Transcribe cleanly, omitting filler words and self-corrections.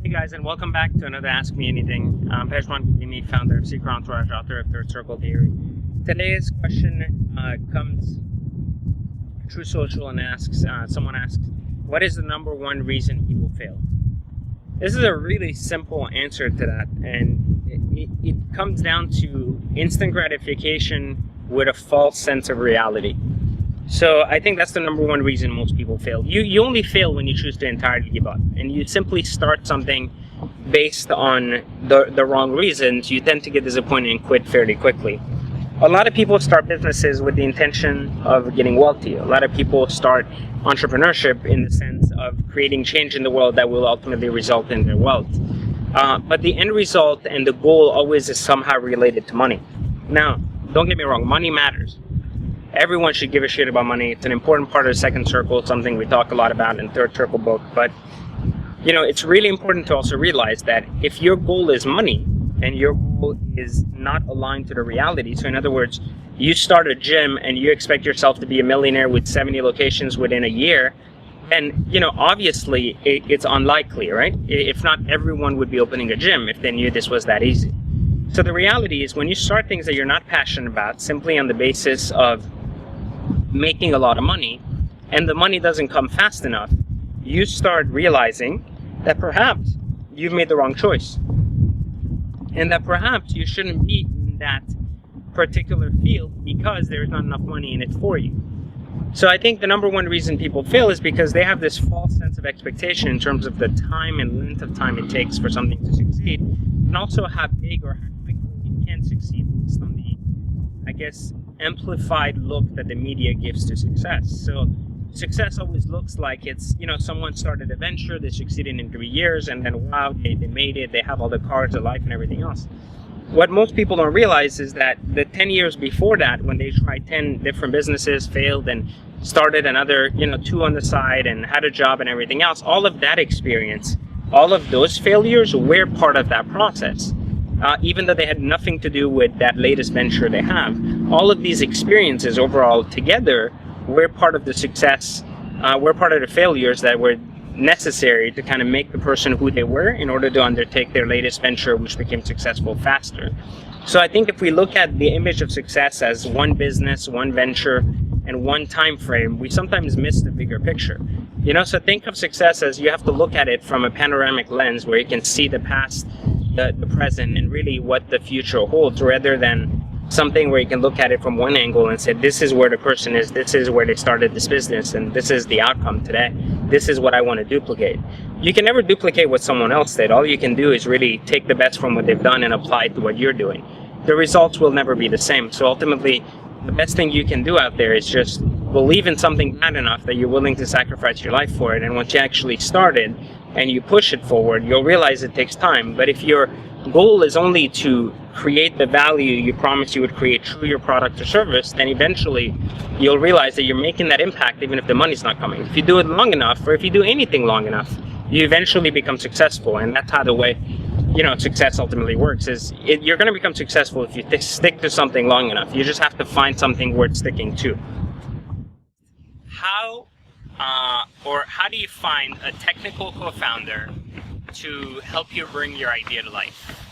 Hey guys, and welcome back to another Ask Me Anything. I'm Pejman Kadimi, founder of Secret Entourage, author of Third Circle Theory. Today's question comes True Social and asks, someone asks, what is the number one reason people fail? This is a really simple answer to that, and it comes down to instant gratification with a false sense of reality. So I think that's the number one reason most people fail. You only fail when you choose to entirely give up, and you simply start something based on the wrong reasons. You tend to get disappointed and quit fairly quickly. A lot of people start businesses with the intention of getting wealthy. A lot of people start entrepreneurship in the sense of creating change in the world that will ultimately result in their wealth. But the end result and the goal always is somehow related to money. Now, don't get me wrong, money matters. Everyone should give a shit about money. It's an important part of the second circle, something we talk a lot about in Third Circle book. But, it's really important to also realize that if your goal is money and your goal is not aligned to the reality, so in other words, you start a gym and you expect yourself to be a millionaire with 70 locations within a year, then, obviously it's unlikely, right? If not, everyone would be opening a gym if they knew this was that easy. So the reality is when you start things that you're not passionate about simply on the basis of making a lot of money and the money doesn't come fast enough, you start realizing that perhaps you've made the wrong choice and that perhaps you shouldn't be in that particular field because there's not enough money in it for you. So I think the number one reason people fail is because they have this false sense of expectation in terms of the time and length of time it takes for something to succeed, and also how big or how quickly it can succeed based on the, amplified look that the media gives to success. So success always looks like it's, someone started a venture, they succeeded in 3 years, and then wow, they made it, they have all the cars of life and everything else. What most people don't realize is that the 10 years before that, when they tried 10 different businesses, failed, and started another, 2 on the side and had a job and everything else, all of that experience, all of those failures were part of that process. Even though they had nothing to do with that latest venture they have. All of these experiences overall together were part of the success, were part of the failures that were necessary to kind of make the person who they were in order to undertake their latest venture, which became successful faster. So I think if we look at the image of success as one business, one venture, and one time frame, we sometimes miss the bigger picture. So think of success as you have to look at it from a panoramic lens where you can see the past, the present, and really what the future holds, rather than something where you can look at it from one angle and say, this is where the person is, this is where they started this business, and this is the outcome today. This is what I want to duplicate. You can never duplicate what someone else did. All you can do is really take the best from what they've done and apply it to what you're doing. The results will never be the same. So ultimately, the best thing you can do out there is just believe in something bad enough that you're willing to sacrifice your life for it. And once you actually started and you push it forward, you'll realize it takes time. But if your goal is only to create the value you promised you would create through your product or service, then eventually you'll realize that you're making that impact even if the money's not coming. If you do it long enough, or if you do anything long enough, you eventually become successful. And that's how the way success ultimately works, is you're going to become successful if you stick to something long enough. You just have to find something worth sticking to. How do you find a technical co-founder to help you bring your idea to life?